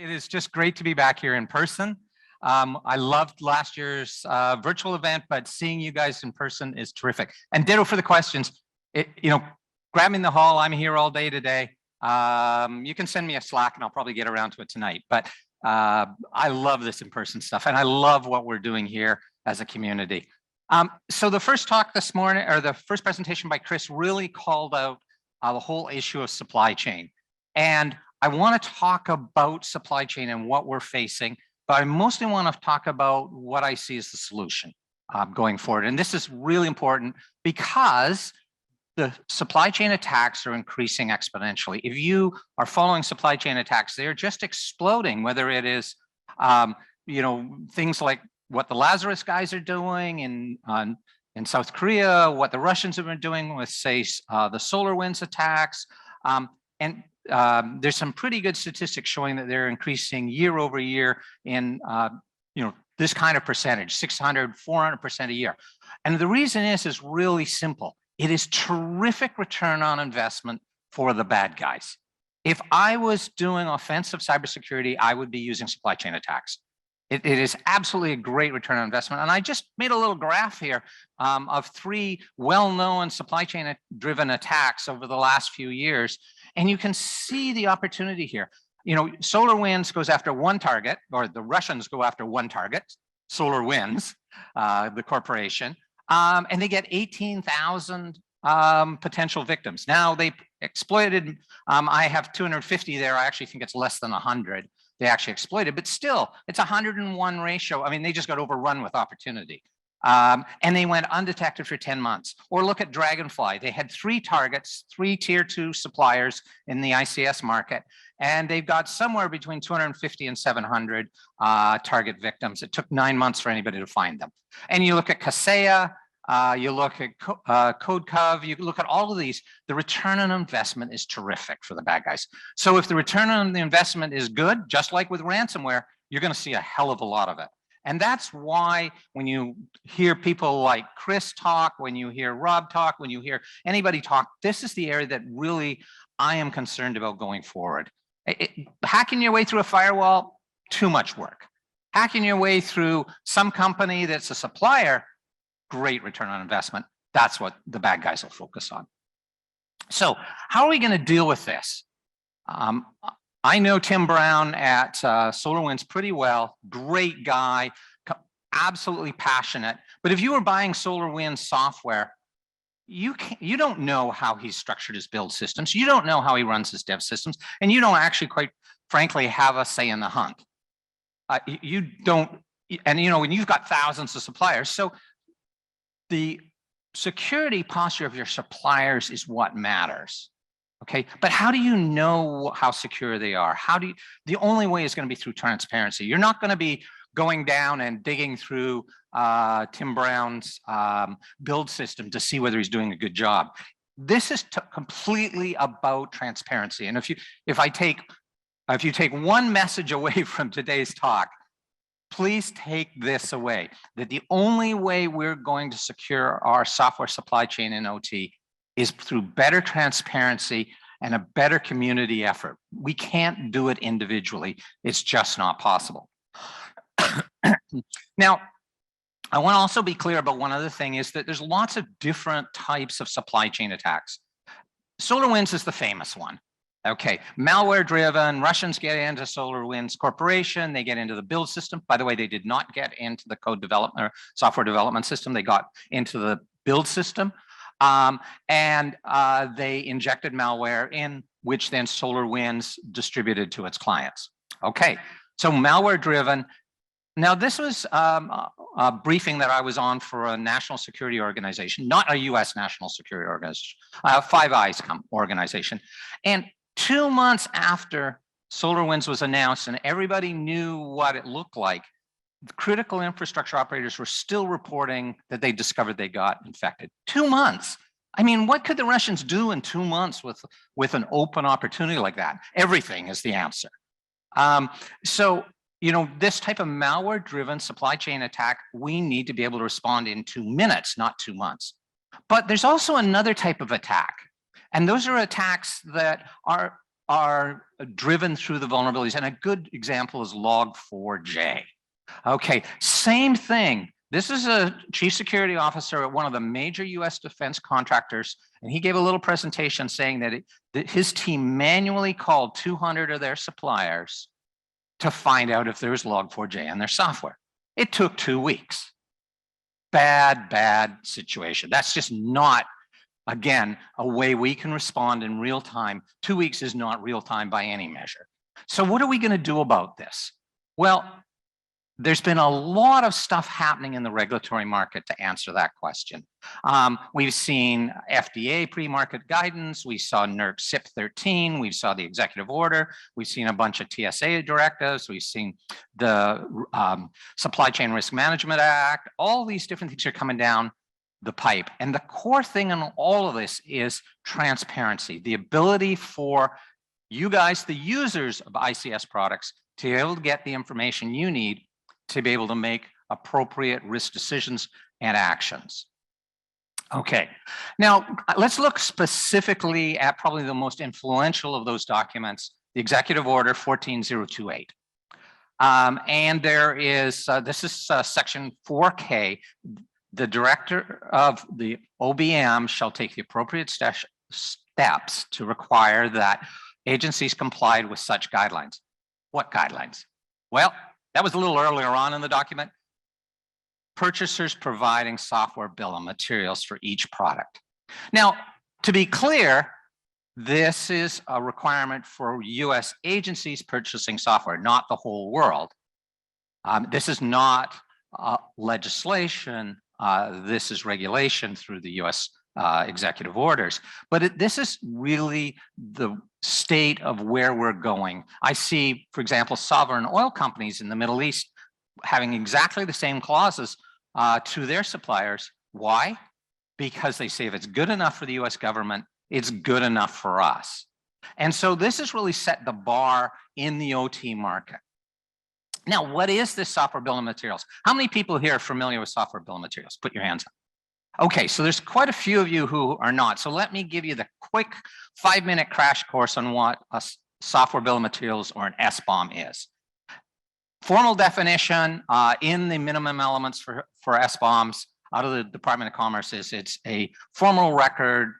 It is just great to be back here in person. I loved last year's virtual event, but seeing you guys in person is terrific. And ditto for the questions. Grab me in the hall. I'm here all day today. You can send me a Slack and I'll probably get around to it tonight. But I love this in-person stuff, and I love what we're doing here as a community. So the first talk this morning, or the first presentation by Chris, really called out the whole issue of supply chain. And I want to talk about supply chain and what we're facing, but I mostly want to talk about what I see as the solution going forward. And this is really important because the supply chain attacks are increasing exponentially. If you are following supply chain attacks, they're just exploding, whether it is, things like what the Lazarus guys are doing in South Korea, what the Russians have been doing with, say, the SolarWinds attacks. There's some pretty good statistics showing that they're increasing year over year in this kind of percentage, 600, 400% a year. And the reason is really simple. It is terrific return on investment for the bad guys. If I was doing offensive cybersecurity, I would be using supply chain attacks. It is absolutely a great return on investment. And I just made a little graph here of 3 well-known supply chain driven attacks over the last few years. And you can see the opportunity here. SolarWinds goes after one target, or the Russians go after one target, SolarWinds, the corporation, and they get 18,000 potential victims. Now they exploited, I have 250 there. I actually think it's less than 100. They actually exploited, but still it's 101 ratio. I mean, they just got overrun with opportunity. And they went undetected for 10 months. Or look at Dragonfly. They had 3 targets, 3 tier 2 suppliers in the ICS market, and they've got somewhere between 250 and 700 target victims. It took 9 months for anybody to find them. And you look at Kaseya, you look at CodeCov, you look at all of these, the return on investment is terrific for the bad guys. So if the return on the investment is good, just like with ransomware, you're going to see a hell of a lot of it. And that's why when you hear people like Chris talk, when you hear Rob talk, when you hear anybody talk, this is the area that really I am concerned about going forward. Hacking your way through a firewall, too much work. Hacking your way through some company that's a supplier, great return on investment. That's what the bad guys will focus on. So how are we going to deal with this? I know Tim Brown at SolarWinds pretty well, great guy, absolutely passionate. But if you were buying SolarWinds software, you don't know how he's structured his build systems. You don't know how he runs his dev systems. And you don't actually, quite frankly, have a say in the hunt. You don't, and when you've got thousands of suppliers. So the security posture of your suppliers is what matters. Okay, but how do you know how secure they are? The only way is going to be through transparency. You're not going to be going down and digging through Tim Brown's build system to see whether he's doing a good job. This is completely about transparency. And if you take one message away from today's talk, please take this away, that the only way we're going to secure our software supply chain in OT is through better transparency and a better community effort. We can't do it individually. It's just not possible. Now, I want to also be clear about one other thing, is that there's lots of different types of supply chain attacks. SolarWinds is the famous one. Okay, malware-driven, Russians get into SolarWinds Corporation, they get into the build system. By the way, they did not get into the code development or software development system, they got into the build system. They injected malware in which then SolarWinds distributed to its clients. Okay, so malware-driven. Now this was a briefing that I was on for a national security organization, not a US national security organization, Five Eyes organization. And 2 months after SolarWinds was announced and everybody knew what it looked like, the critical infrastructure operators were still reporting that they discovered they got infected. 2 months. I mean, what could the Russians do in 2 months with an open opportunity like that? Everything is the answer. This type of malware-driven supply chain attack, we need to be able to respond in 2 minutes, not 2 months. But there's also another type of attack. And those are attacks that are are driven through the vulnerabilities. And a good example is Log4j. Okay, same thing. This is a chief security officer at one of the major US defense contractors, and he gave a little presentation saying that his team manually called 200 of their suppliers to find out if there was Log4j in their software. It took 2 weeks. Bad situation. That's just not, again, a way we can respond in real time. 2 weeks is not real time by any measure. So what are we going to do about this? Well, there's been a lot of stuff happening in the regulatory market to answer that question. We've seen FDA pre-market guidance. We saw NERC CIP 13. We saw the executive order. We've seen a bunch of TSA directives. We've seen the Supply Chain Risk Management Act. All these different things are coming down the pipe. And the core thing in all of this is transparency, the ability for you guys, the users of ICS products, to be able to get the information you need to be able to make appropriate risk decisions and actions. Okay, now let's look specifically at probably the most influential of those documents, the Executive Order 14028. And there is, this is section 4K, the director of the OBM shall take the appropriate steps to require that agencies complied with such guidelines. What guidelines? Well, that was a little earlier on in the document. Purchasers providing software bill of materials for each product. Now, to be clear, this is a requirement for US agencies purchasing software, not the whole world. This is not legislation. This is regulation through the US executive orders. But this is really the state of where we're going. I see, for example, sovereign oil companies in the Middle East having exactly the same clauses to their suppliers. Why? Because they say if it's good enough for the US government, it's good enough for us. And so this has really set the bar in the OT market. Now, what is this software bill of materials? How many people here are familiar with software bill of materials? Put your hands up. Okay, so there's quite a few of you who are not. So let me give you the quick 5-minute crash course on what a software bill of materials or an SBOM is. Formal definition in the minimum elements for SBOMs out of the Department of Commerce is it's a formal record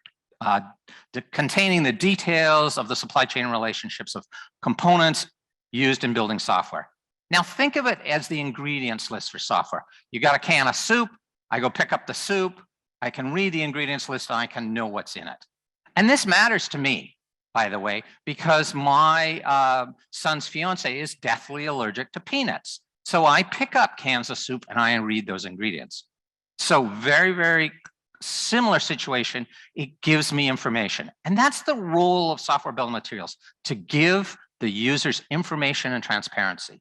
containing the details of the supply chain relationships of components used in building software. Now think of it as the ingredients list for software. You got a can of soup, I go pick up the soup, I can read the ingredients list and I can know what's in it. And this matters to me, by the way, because my son's fiance is deathly allergic to peanuts. So I pick up cans of soup and I read those ingredients. So very similar situation, it gives me information. And that's the role of software bill of materials, to give the users information and transparency.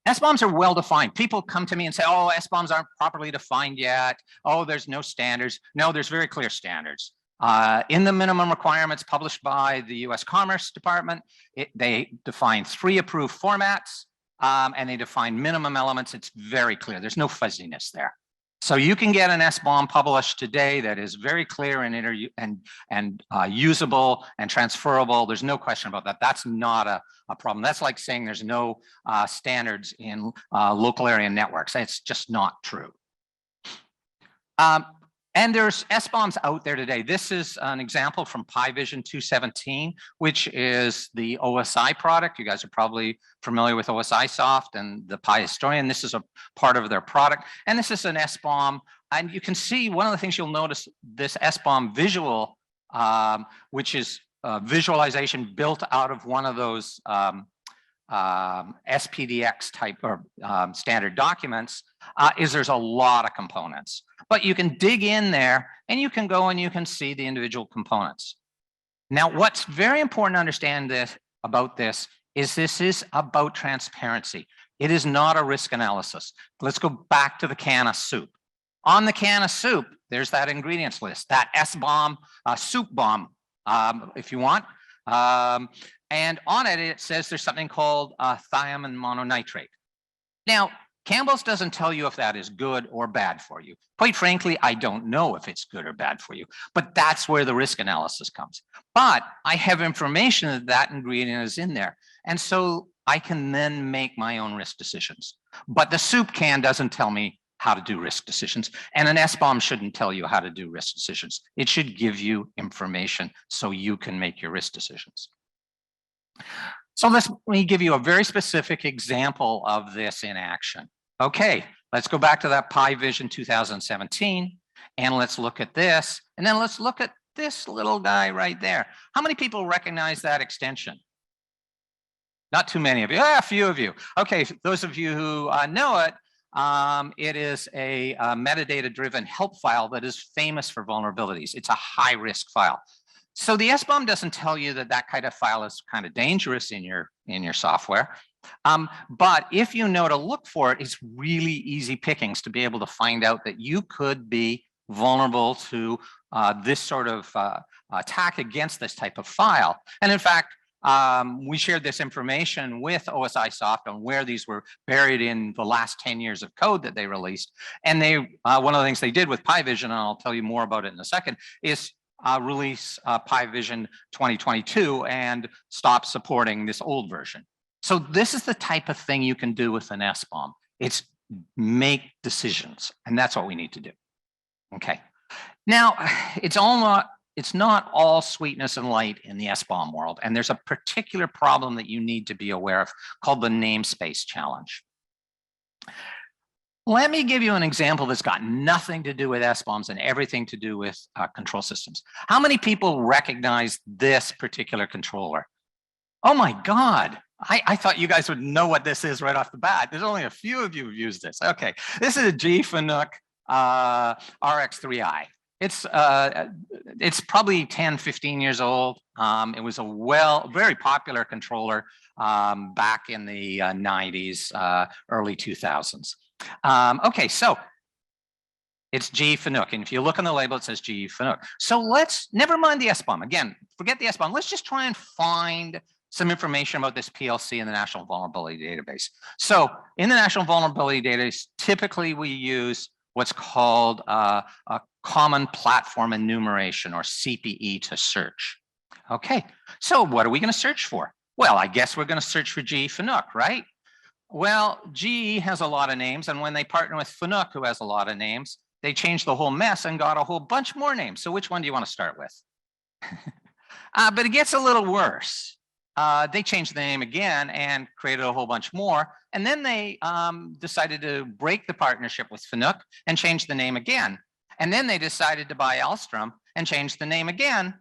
SBOMs are well defined. People come to me and say, oh, SBOMs aren't properly defined yet. Oh, there's no standards. No, there's very clear standards. In the minimum requirements published by the US Commerce Department, they define 3 approved formats and they define minimum elements. It's very clear. There's no fuzziness there. So you can get an SBOM published today that is very clear and usable and transferable. There's no question about that. That's not a problem. That's like saying there's no standards in local area networks. It's just not true. And there's SBOMs out there today. This is an example from PyVision 217, which is the OSI product. You guys are probably familiar with OSI Soft and the PyHistorian. This is a part of their product. And this is an SBOM. And you can see one of the things you'll notice, this SBOM visual, which is visualization built out of one of those SPDX type or standard documents, is there's a lot of components. But you can dig in there and you can go and you can see the individual components. Now, what's very important to understand about this is about transparency. It is not a risk analysis. Let's go back to the can of soup. On the can of soup, there's that ingredients list, that SBOM, soup bomb, if you want. And on it, it says there's something called thiamine mononitrate. Now, Campbell's doesn't tell you if that is good or bad for you. Quite frankly, I don't know if it's good or bad for you, but that's where the risk analysis comes. But I have information that that ingredient is in there. And so I can then make my own risk decisions. But the soup can doesn't tell me how to do risk decisions. And an SBOM shouldn't tell you how to do risk decisions. It should give you information so you can make your risk decisions. So let me give you a very specific example of this in action. Okay, let's go back to that Pi Vision 2017, and let's look at this, and then let's look at this little guy right there. How many people recognize that extension? Not too many of you, a few of you. Okay, those of you who know it, it is a metadata-driven help file that is famous for vulnerabilities. It's a high-risk file. So the SBOM doesn't tell you that that kind of file is kind of dangerous in your software. But if you know to look for it, it's really easy pickings to be able to find out that you could be vulnerable to this sort of attack against this type of file. And in fact, we shared this information with OSIsoft on where these were buried in the last 10 years of code that they released. And they one of the things they did with Pi Vision, and I'll tell you more about it in a second, is release Pi Vision 2022 and stop supporting this old version. So this is the type of thing you can do with an SBOM. It's make decisions, and that's what we need to do. Okay. Now, it's not all sweetness and light in the SBOM world, and there's a particular problem that you need to be aware of called the namespace challenge. Let me give you an example that's got nothing to do with SBOMs and everything to do with control systems. How many people recognize this particular controller? Oh my God. I thought you guys would know what this is right off the bat. There's only a few of you who've used this. Okay, this is a GFNUC RX3i. It's probably 10, 15 years old. It was a very popular controller back in the 90s, early 2000s. Okay, so it's GFNUC, and if you look on the label, it says GFNUC. So let's, never mind the SBOM. Again, forget the SBOM. Let's just try and find some information about this PLC in the National Vulnerability Database. So in the National Vulnerability Database, typically we use what's called a Common Platform Enumeration, or CPE, to search. Okay, so what are we going to search for? Well, I guess we're going to search for GFNUC, right? Well, GE has a lot of names, and when they partner with FNUC, who has a lot of names, they changed the whole mess and got a whole bunch more names. So which one do you want to start with? But it gets a little worse. They changed the name again and created a whole bunch more. And then they decided to break the partnership with FNUC and change the name again. And then they decided to buy Alstrom and change the name again.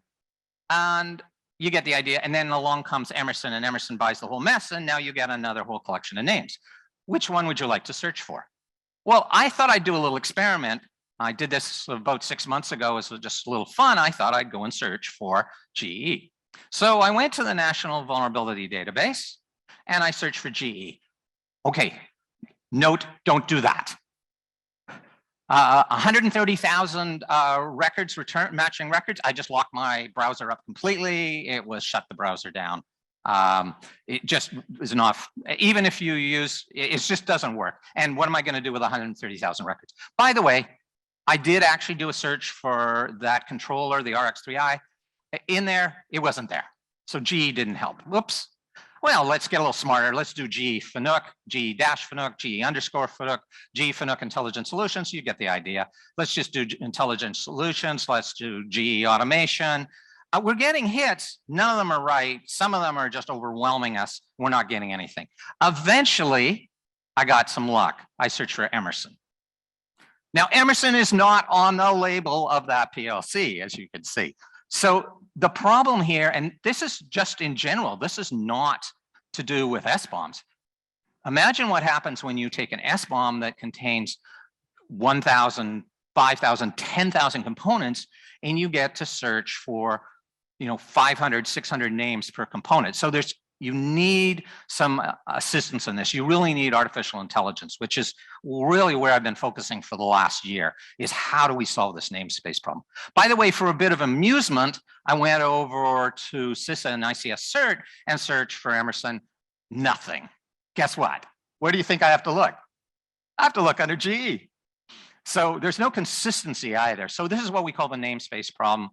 And you get the idea. And then along comes Emerson, and Emerson buys the whole mess. And now you get another whole collection of names. Which one would you like to search for? Well, I thought I'd do a little experiment. I did this about 6 months ago as just a little fun. I thought I'd go and search for GE. So I went to the National Vulnerability Database and I searched for GE. Okay, note, don't do that. 130,000 records, matching records. I just locked my browser up completely. It was shut the browser down. It just is not, even if you use, it just doesn't work. And what am I going to do with 130,000 records? By the way, I did actually do a search for that controller, the RX3i. In there, it wasn't there. So GE didn't help. Whoops. Well, let's get a little smarter. Let's do GFNUC, GE-FNUC, GE_FNUC, GFNUC Intelligent Solutions. You get the idea. Let's just do Intelligent Solutions. Let's do GE Automation. We're getting hits. None of them are right. Some of them are just overwhelming us. We're not getting anything. Eventually, I got some luck. I searched for Emerson. Now, Emerson is not on the label of that PLC, as you can see. So the problem here, and this is just in general, this is not to do with SBOMs. Imagine what happens when you take an SBOM that contains 1,000, 5,000, 10,000 components, and you get to search for, 500, 600 names per component. So you need some assistance in this. You really need artificial intelligence, which is really where I've been focusing for the last year, is how do we solve this namespace problem? By the way, for a bit of amusement, I went over to CISA and ICS CERT and searched for Emerson. Nothing. Guess what? Where do you think I have to look? I have to look under GE. So there's no consistency either. So this is what we call the namespace problem.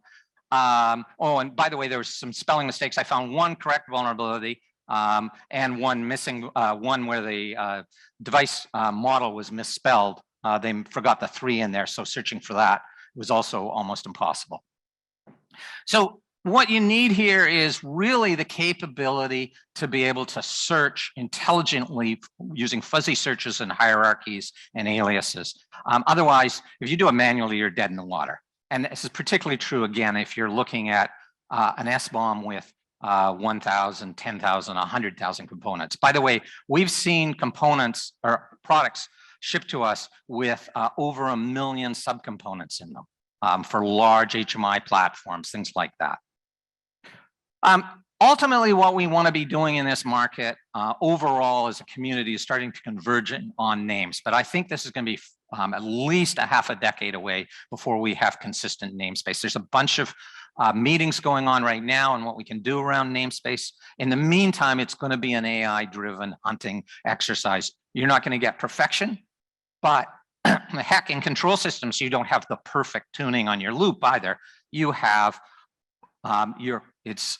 Oh, and by the way, there was some spelling mistakes. I found one correct vulnerability and one missing, one where the device model was misspelled. They forgot the 3 in there, so searching for that was also almost impossible. So what you need here is really the capability to be able to search intelligently using fuzzy searches and hierarchies and aliases. Otherwise, if you do it manually, you're dead in the water. And this is particularly true, again, if you're looking at an SBOM with 1,000, 10,000, 100,000 components. By the way, we've seen components or products shipped to us with over 1 million subcomponents in them for large HMI platforms, things like that. Ultimately, what we want to be doing in this market overall as a community is starting to converge on names. But I think this is going to be at least a half a decade away before we have consistent namespace. There's a bunch of meetings going on right now and what we can do around namespace. In the meantime, it's going to be an AI-driven hunting exercise. You're not going to get perfection, but heck, in control systems, you don't have the perfect tuning on your loop either. You have it's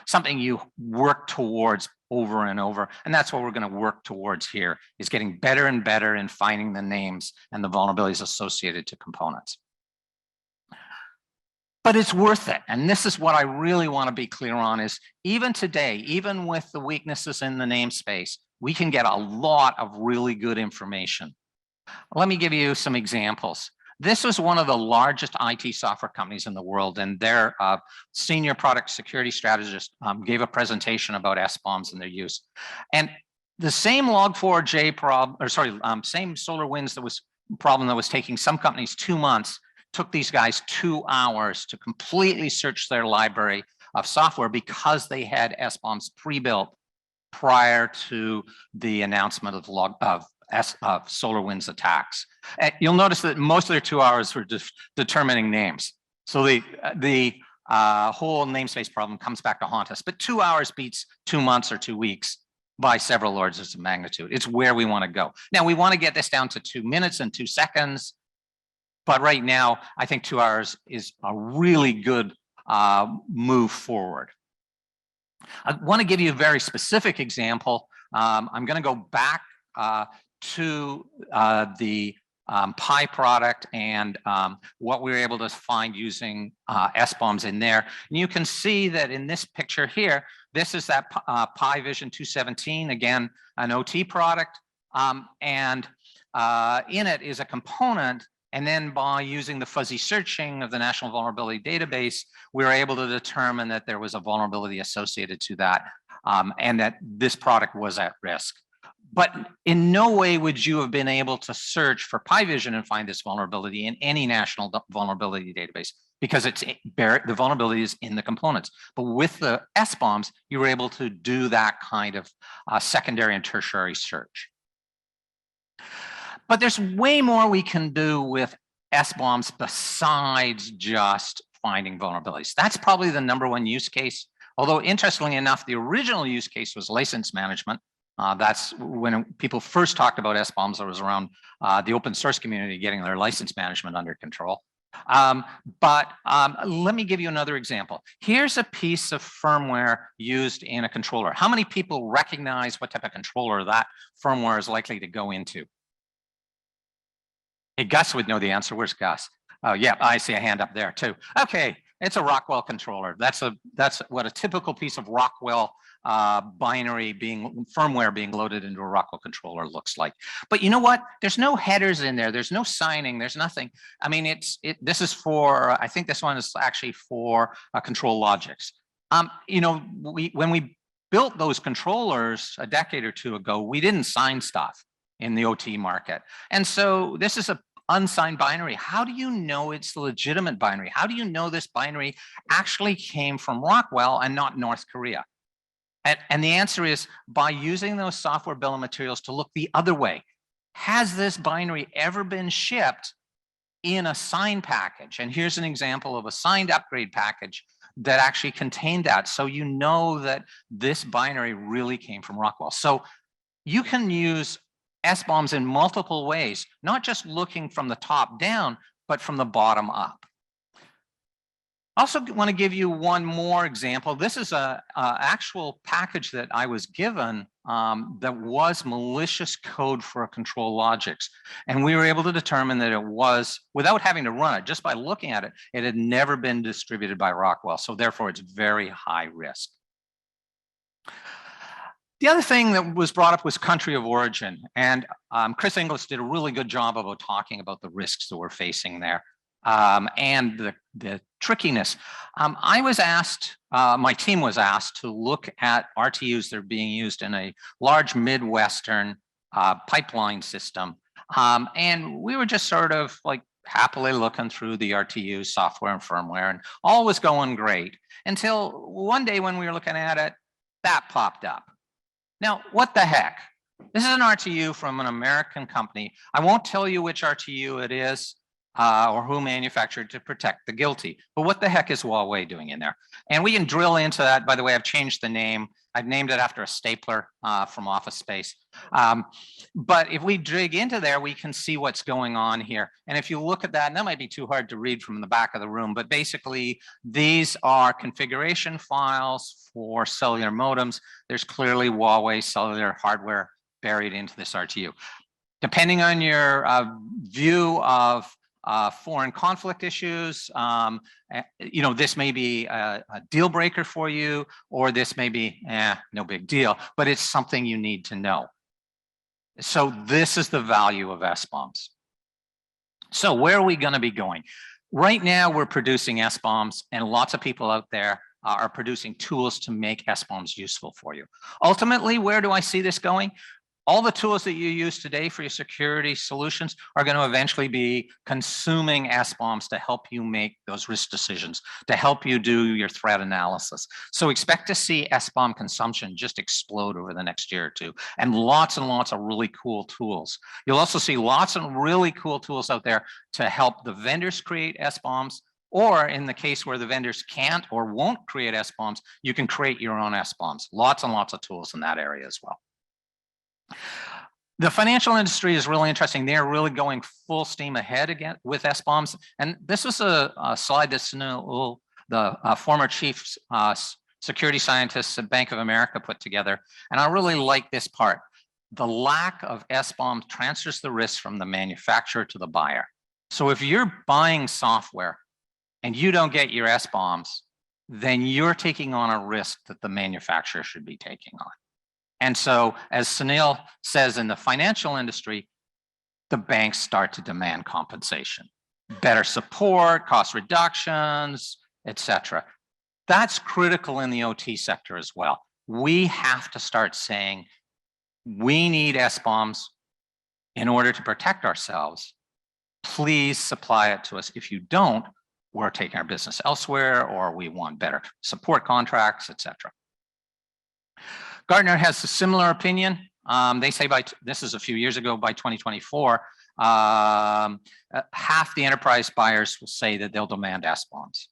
something you work towards over and over, and that's what we're going to work towards here, is getting better and better in finding the names and the vulnerabilities associated to components. But it's worth it, and this is what I really want to be clear on, is even today, even with the weaknesses in the namespace, we can get a lot of really good information. Let me give you some examples. This was one of the largest IT software companies in the world, and their senior product security strategist gave a presentation about SBOMs and their use. And the same Log4j problem, or sorry, same SolarWinds that was problem that was taking some companies 2 months, took these guys 2 hours to completely search their library of software because they had SBOMs pre-built prior to the announcement of SolarWinds attacks. And you'll notice that most of their 2 hours were just determining names. So the whole namespace problem comes back to haunt us. But 2 hours beats 2 months or 2 weeks by several orders of magnitude. It's where we want to go. Now, we want to get this down to 2 minutes and 2 seconds. But right now, I think 2 hours is a really good move forward. I want to give you a very specific example. I'm going to go back to the Pi product and what we were able to find using SBOMs in there. And you can see that in this picture here, this is that Pi Vision 217, again, an OT product. And in it is a component. And then by using the fuzzy searching of the National Vulnerability Database, we were able to determine that there was a vulnerability associated to that and that this product was at risk. But in no way would you have been able to search for Pi Vision and find this vulnerability in any national vulnerability database because the vulnerability is in the components. But with the SBOMs, you were able to do that kind of secondary and tertiary search. But there's way more we can do with SBOMs besides just finding vulnerabilities. That's probably the #1 use case. Although interestingly enough, the original use case was license management. That's when people first talked about SBOMs, it was around the open source community getting their license management under control. But let me give you another example. Here's a piece of firmware used in a controller. How many people recognize what type of controller that firmware is likely to go into? Hey, Gus would know the answer. Where's Gus? Oh, yeah, I see a hand up there too. Okay, it's a Rockwell controller. That's what a typical piece of Rockwell binary firmware being loaded into a Rockwell controller looks like. But you know what? There's no headers in there. There's no signing. There's nothing. I mean, this is for, I think this one is actually for control logics. You know, when we built those controllers a decade or 2 ago, we didn't sign stuff in the OT market. And so this is a unsigned binary. How do you know it's the legitimate binary? How do you know this binary actually came from Rockwell and not North Korea? And the answer is by using those software bill of materials to look the other way. Has this binary ever been shipped in a signed package? And here's an example of a signed upgrade package that actually contained that. So you know that this binary really came from Rockwell. So you can use SBOMs in multiple ways, not just looking from the top down, but from the bottom up. I also want to give you one more example. This is a actual package that I was given that was malicious code for a control logics. And we were able to determine that it was, without having to run it, just by looking at it, it had never been distributed by Rockwell. So therefore, it's very high risk. The other thing that was brought up was country of origin. And Chris Inglis did a really good job about talking about the risks that we're facing there. And the trickiness. I was asked, my team was asked to look at RTUs that are being used in a large Midwestern pipeline system. And we were just sort of like happily looking through the RTU software and firmware, and all was going great until one day when we were looking at it, that popped up. Now, what the heck? This is an RTU from an American company. I won't tell you which RTU it is. Or who manufactured to protect the guilty. But what the heck is Huawei doing in there? And we can drill into that. By the way, I've changed the name. I've named it after a stapler from Office Space. But if we dig into there, we can see what's going on here. And if you look at that, and that might be too hard to read from the back of the room, but basically these are configuration files for cellular modems. There's clearly Huawei cellular hardware buried into this RTU. Depending on your view of foreign conflict issues, you know, this may be a deal breaker for you, or this may be, no big deal, but it's something you need to know. So this is the value of SBOMs. So where are we going to be going? Right now, we're producing SBOMs, and lots of people out there are producing tools to make SBOMs useful for you. Ultimately, where do I see this going? All the tools that you use today for your security solutions are going to eventually be consuming SBOMs to help you make those risk decisions, to help you do your threat analysis. So expect to see SBOM consumption just explode over the next year or two, and lots of really cool tools. You'll also see lots of really cool tools out there to help the vendors create SBOMs, or in the case where the vendors can't or won't create SBOMs, you can create your own SBOMs. Lots and lots of tools in that area as well. The financial industry is really interesting. They're really going full steam ahead again with SBOMs. And this was a slide that Sunil, the former chief security scientist at Bank of America, put together. And I really like this part. The lack of SBOMs transfers the risk from the manufacturer to the buyer. So if you're buying software and you don't get your SBOMs, then you're taking on a risk that the manufacturer should be taking on. And so, as Sunil says, in the financial industry, the banks start to demand compensation, better support, cost reductions, etc. That's critical in the OT sector as well. We have to start saying, we need SBOMs in order to protect ourselves. Please supply it to us. If you don't, we're taking our business elsewhere, or we want better support contracts, etc. Gartner has a similar opinion. They say this is a few years ago, by 2024, half the enterprise buyers will say that they'll demand SBOMs.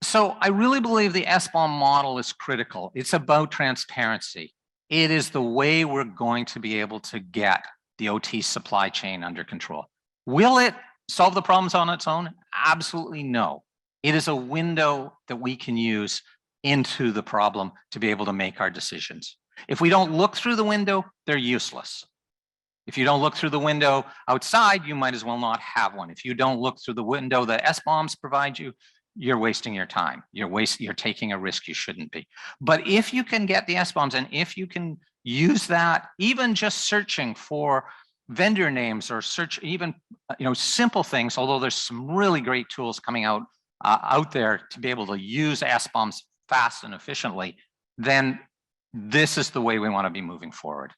So I really believe the SBOM model is critical. It's about transparency. It is the way we're going to be able to get the OT supply chain under control. Will it solve the problems on its own? Absolutely no. It is a window that we can use into the problem to be able to make our decisions. If we don't look through the window, they're useless. If you don't look through the window outside, you might as well not have one. If you don't look through the window that SBOMs provide you, you're wasting your time. You're taking a risk you shouldn't be. But if you can get the SBOMs, and if you can use that, even just searching for vendor names, or search even simple things, although there's some really great tools coming out there to be able to use SBOMs fast and efficiently, then this is the way we want to be moving forward.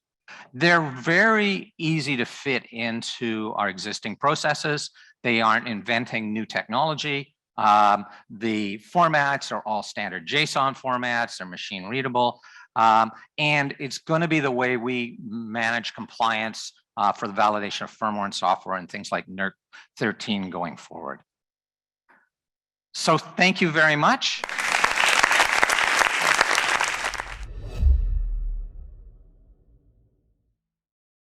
They're very easy to fit into our existing processes. They aren't inventing new technology. The formats are all standard JSON formats. They're machine readable. And it's going to be the way we manage compliance for the validation of firmware and software and things like NERC 13 going forward. So thank you very much.